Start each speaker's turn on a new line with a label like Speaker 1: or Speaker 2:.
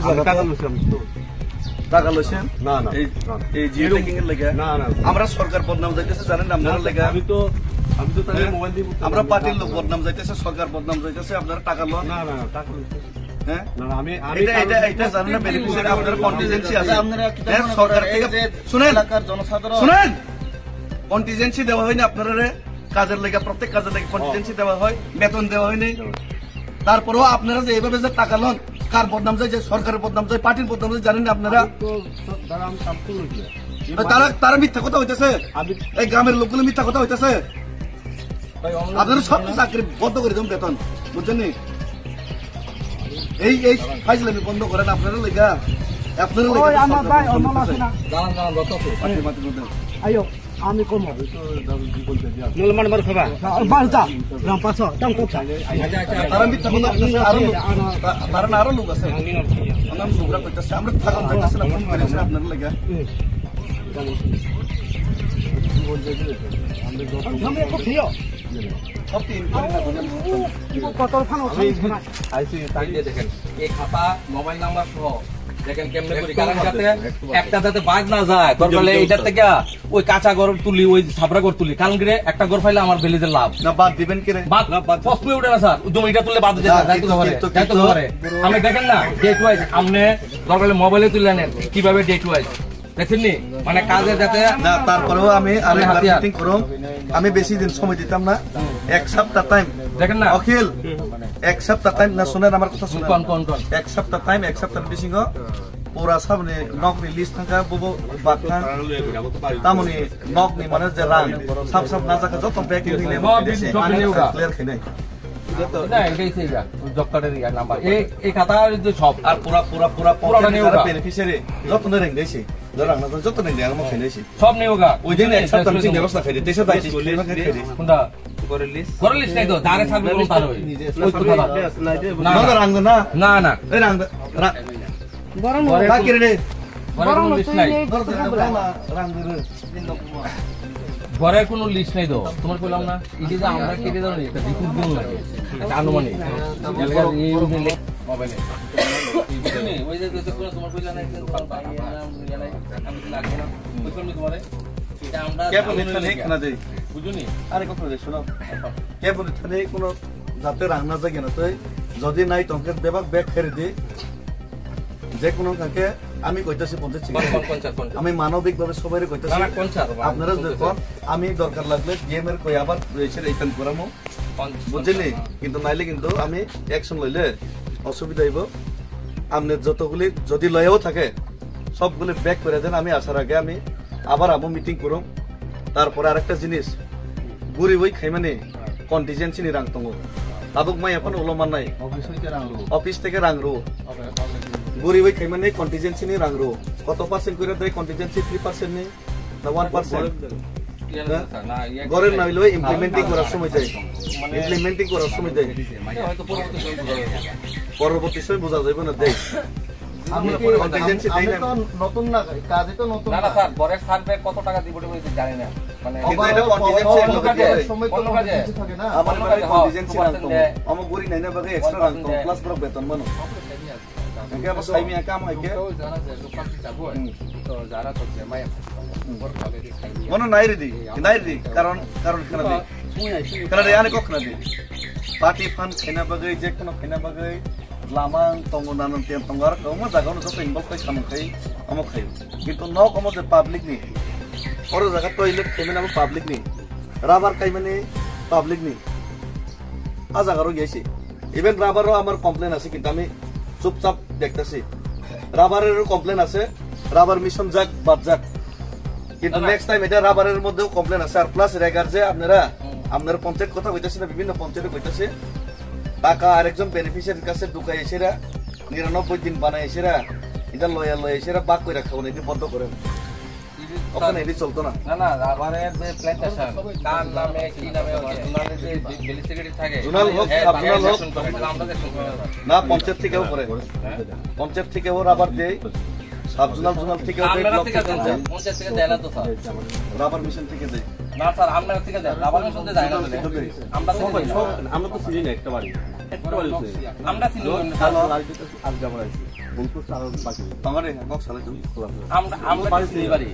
Speaker 1: পার্টির টাকা লইছেন
Speaker 2: না না
Speaker 1: এই জিও ট্যাগিং এর লাগা
Speaker 2: না না
Speaker 1: আমরা সরকার বদনাম যাইতেছে জানেন আপনারা লাগা
Speaker 2: আমি তো তাহলে মোবাইল দিব
Speaker 1: আমরা পার্টির লোক বদনাম যাইতেছে সরকার বদনাম যাইতেছে আপনারা টাকা লন
Speaker 2: না না টাকা
Speaker 1: হ্যাঁ
Speaker 2: না আমি
Speaker 1: এটা জানেন না বেনিফিশিয়ারি আপনাদের কন্টিজেন্সি আছে
Speaker 3: আপনারা কি
Speaker 1: সরকার থেকে শুনেন
Speaker 3: এলাকার জনসাধারণ
Speaker 1: শুনেন কন্টিজেন্সি দেওয়া হয়নি আপনারা কাজের লেগে প্রত্যেক কাজের লেগে কন্টিজেন্সি দেওয়া হয় বেতন দেওয়া হয়নি তারপরেও আপনারা যে এইভাবে যে টাকা লন কার বদনাম যায় যে সরকারের বদনাম যায় পার্টির বদনাম যায় জানেন আপনারা তারা মিথ্যা কথা হইতেছে এই গ্রামের লোকগুলো মিথ্যা কথা হইতেছে আপনারা সব চাকরি বন্ধ করে দেবেন বেতন বুঝছেন নি এই ফাইজলামি বন্ধ করেন আপনারা লেগা আপনারা
Speaker 3: আয়ো আমি কম
Speaker 1: তারা মিথ্যা কথা হইতেছে আরো লোক আছে লোকরা কইতেছে আমরা থাকাম যাইতেছে না ফোন করেছে আপনারা লেগা
Speaker 4: দেখেন এই খাতা মোবাইল নাম্বার সহ দেখেন কেমনে করি কারণ যাতে একটা যাতে বাগ না যায় দরকার এইটার থেকে ওই কাঁচা গড় তুলি ওই ছাপড়া গড় তুলি কারণ গিরে একটা গড় ফাইলে আমার বেলিজের লাভ
Speaker 1: না বাদ দিবেন কি রে
Speaker 4: বাদ পস্তুই উঠে না স্যার জমিটা তুললে বাদ দিতে পারে আমি দেখেন না ডেট ওয়াইজ আপনি দরকার মোবাইলে তুলে নেন কিভাবে ডেট ওয়াইজ দেখেননি মানে কাজে যাতে
Speaker 1: না তারপরেও আমি আরেকবার মিটিং করব আমি বেশি দিন সময় দিতাম না এক সপ্তাহ টাইম
Speaker 4: দেখেন না
Speaker 1: অখিল এক সপ্তাহ টাইম না শুনেন আমার কথা শুনেন
Speaker 4: কোন
Speaker 1: এক সপ্তাহ টাইম এক সপ্তাহ বেশি গো পুরা সামনে নকনি লিস্ট থাকা বব বাকা তামনি নকনি মানে যে রাং সব সব না জায়গা যত ব্যাক দিলে ক্লিয়ার খাই নাই
Speaker 4: না এটাই সেই যা জব কার্ডের নাম্বার এই খাতা সব
Speaker 1: আর পুরা বেনিফিশিয়ারি যত রেং দিয়েছি ধরা না যত রেং দিয়ে আমি খাই দিয়েছি
Speaker 4: সব নেই হোগা
Speaker 1: ওই দিন এক সপ্তাহ মিটিং ব্যবস্থা খাই দেশে দাইছি
Speaker 4: কোনটা করে লিস্ট নাই তো দাঁড়ে থাকবে কোন তার ওই
Speaker 1: না রাং না
Speaker 4: না না
Speaker 1: এই রাং
Speaker 3: বরং
Speaker 1: বাকি রে
Speaker 4: বরং লিস্ট নাই
Speaker 1: রাং
Speaker 4: ঘরের কোনো লিস্ট নাই তো তোমার কইলাম না এই যে আমরা কেটে দাও একটা রিপোর্ট দিন লাগে একটা আনুমানিক এই মোবাইলে ওই যে তোমার কইলা না আমি লাগবে না বুঝলি তোমারে এটা আমরা
Speaker 1: কে বলে ঠিক না দেই
Speaker 4: বুঝুনি
Speaker 1: আরে কথা দে শুনো কে বলে থানে কোন যাতে রান্না জায়গা না তুই যদি নাই তংকের দেবাক ব্যাগ ফেরে দে যে কোনো কাকে আমি কইতাছি 50 আমি মানবিক ভাবে সবাইরে কইতাছি আপনারা দেখুন আমি দরকার লাগলে গেমের কই আবার রয়েছে এইখান করামো বুঝলি কিন্তু নাইলে কিন্তু আমি অ্যাকশন লইলে অসুবিধা হইব আপনি যতগুলি যদি লয়েও থাকে সবগুলি ব্যাক করে দেন আমি আসার আগে আমি আবার আমো মিটিং করুম তারপরে আরেকটা জিনিস গুড়ি বই খাই মানে কন্টিজেন্সি নি রাংতঙ্গ তাবুক মাই এখন ওলমান নাই অফিস থেকে রাংরু গুড়ি বই খাই মানে কন্টিজেন্সি নি রাংরু কত পার্সেন্ট করে দেয় কন্টিজেন্সি 3% নি না 1% গরের না হইলো ইমপ্লিমেন্টিং করার সময় যায় ইমপ্লিমেন্টিং করার সময় যায় পরবর্তী সময় বোঝা যাবে না দেখ
Speaker 3: আমি কন্টিজেন্সি দেই না নতুন না কাজে তো নতুন
Speaker 4: না না স্যার পরের সার্ভে কত টাকা দিব বলে জানি না মানে
Speaker 1: এটা কন্টিজেন্সি
Speaker 3: সময় তো কন্টিজেন্সি থাকে না
Speaker 1: আমার মানে কন্টিজেন্সি রাখতো আমার গরি নাই না বাগে এক্সট্রা রাখতো প্লাস পুরো বেতন মানো একে আবার সাইমি কাম হয় কে
Speaker 4: তো যারা তো জামাই
Speaker 1: মনো নাই রে কারণ কেন দি কারণ রে আনে কখনো দি পার্টি ফান্ড খাইনা বাগে যে কোনো খাইনা বাগে লামাং তঙ্গ নানন তেম তঙ্গার কম জায়গানো যত ইনভলভ খাই সামন খাই আমক খাই কিন্তু ন কম যে পাবলিক নি ওর জায়গা টয়লেট খাইবে না পাবলিক নি রাবার খাই মানে পাবলিক নি আ জায়গারও গেছি ইভেন রাবারও আমার কমপ্লেন আছে কিন্তু আমি চুপচাপ দেখতেছি রাবারেরও কমপ্লেন আছে রাবার মিশন যাক বাদ যাক কিন্তু নেক্সট টাইম এটা রাবারের মধ্যেও কমপ্লেন আছে আর প্লাস রেগার যে আপনারা পঞ্চায়েত কথা কইতাছে না বিভিন্ন পঞ্চায়েতে কইতাছে টাকা আরেকজন বেনিফিশিয়ারির কাছে ঢুকাই এসেরা 99 দিন বানাই এসেরা এটা লয়া এসেরা বাক কইরা খাওয়া এটি বন্ধ করেন ওখানে এটি চলতো না
Speaker 4: না না রাবারের যে প্ল্যান্টেশন তার নামে কি নামে জোনালের যে বেলি সেক্রেটারি থাকে
Speaker 1: জোনাল হোক সাবজোনাল হোক না পঞ্চায়েত থেকেও করে পঞ্চায়েত থেকেও রাবার দেয় সাবজোনাল জোনাল থেকেও দেয় ব্লক থেকে
Speaker 4: পঞ্চায়েত থেকে দেয় না তো স্যার
Speaker 1: রাবার মিশন থেকে দেয়
Speaker 4: না স্যার আমরা থেকে দেয় রাবার মিশন থেকে দেয় না আমরা সবাই
Speaker 2: আমরা তো সিজন একটা বাড়ি
Speaker 4: আমরা ছিল
Speaker 2: আজ যাবার আছে
Speaker 1: তঙ্গরে কক সালে তুমি
Speaker 4: আমরা বাড়ি